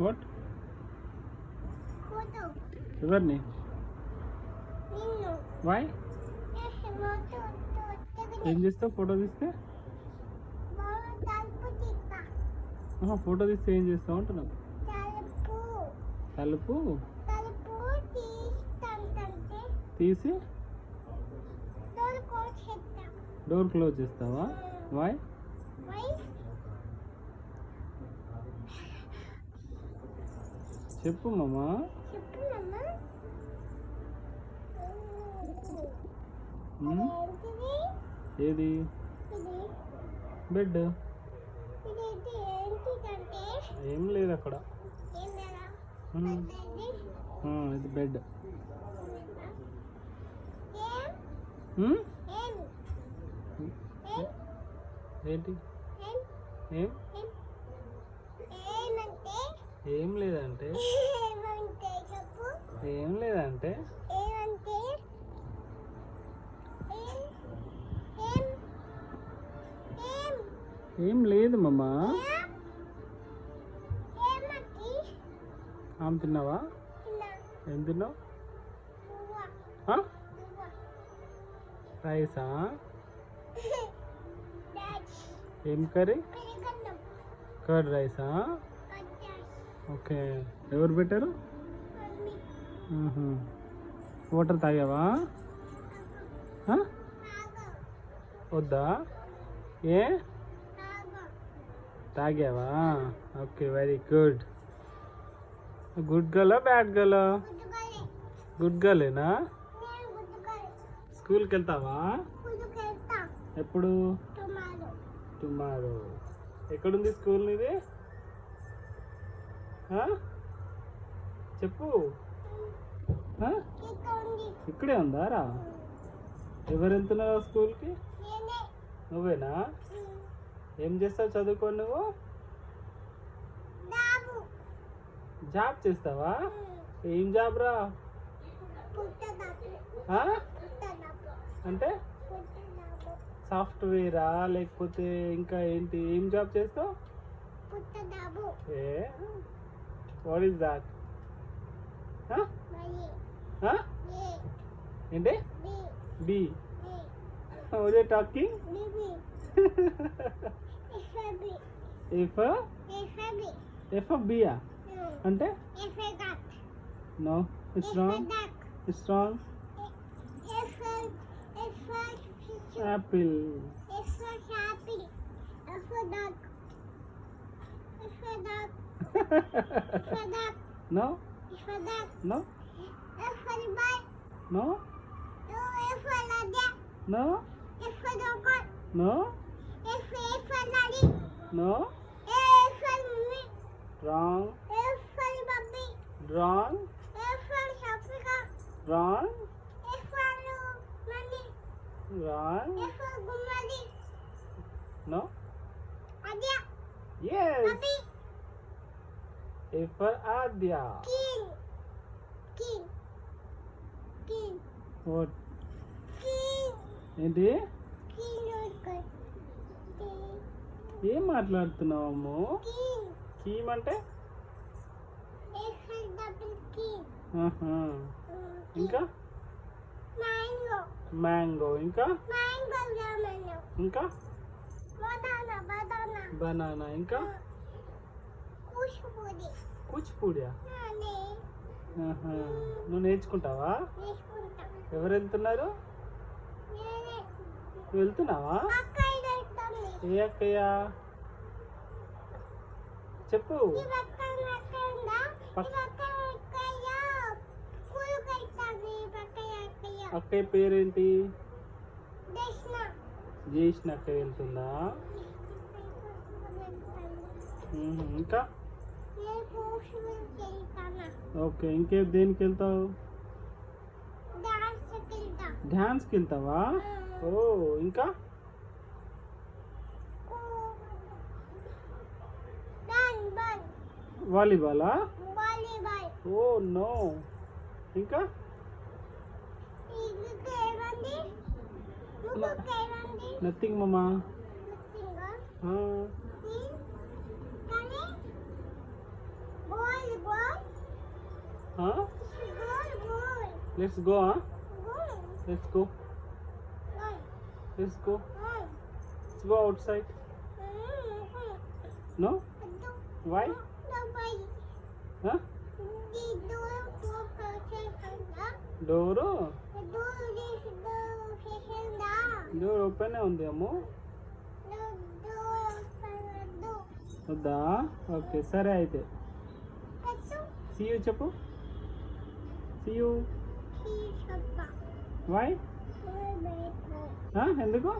What? ఎవరిని? Why? ఏం చేస్తావు ఫోటో తీస్తే? ఫోటో తీస్తే ఏం చేస్తావు అంటున్నావు? తలుపు తీసి డోర్ క్లోజ్ చేస్తావా? వై? చెప్పు మామా. ఏది? బెడ్. ఏం లేదు అక్కడ. ఇది బెడ్. ఏంటి? ఏం లేదంటే ఏం లేదంటే ఏం లేదు మామా. ఆమె తిన్నావా? ఏం తిన్నావు? రైసా? ఏం కర్రీ? కర్డ్ రైసా? ఓకే. ఎవరు పెట్టారు? వాటర్ తాగావా? వద్దా? ఏ తాగావా? Okay, very good. గుడ్ గర్లా బ్యాడ్ గర్లా? గుడ్ గర్లేనా? స్కూల్కి వెళ్తావా? ఎప్పుడు? టుమారో. ఎక్కడుంది స్కూల్ నీది? చెప్పు. ఇక్కడే ఉందా? రా. ఎవరు వెళ్తున్నారా స్కూల్కి? నువ్వేనా? ఏం చేస్తావు చదువుకో? నువ్వు జాబ్ చేస్తావా? ఏం జాబ్ రా? అంటే సాఫ్ట్వేరా లేకపోతే ఇంకా ఏంటి? ఏం జాబ్ చేస్తావు? What is that? ఏంటి? B. What are talking? F బియా అంటే? No, it's wrong. It's wrong. Apple. No. No. No. No. No. No. Wrong. Wrong. Wrong. Wrong. No. Yes. A for Adya. King. What? King. ఏంటి? King. ఏం మాట్లాడుతున్నావు అమ్ము? King. కీమ్ అంటే? ఇంకా? Mango. Mango. ఇంకా? Mango. ఇంకా? Banana. Banana. ఇంకా? కూచిపూడియా? నువ్వు నేర్చుకుంటావా? ఎవరు వెళ్తున్నారు? నువ్వు వెళ్తున్నావా? ఏ అక్కయ్య? చెప్పు. అక్కయ్య పేరేంటి? జేష్ణ అక్కయ్య వెళ్తుందా? ఇంకా? ఓకే. ఇంకే దేనికి వెళ్తావు? డాన్స్కి వెళ్తావా? ఓ, ఇంకా? వాలీబాలా? Oh no. ఇంకా? నథింగ్ మామా. Boy. Go. Let's go Go. Let's go Go. Let's go Go. Let's go outside no why door door open ఉంది అమ్ము వద్దా ఓకే సరే అయితే సీ యూ చెప్పు సీ యూ వై ఎందుకు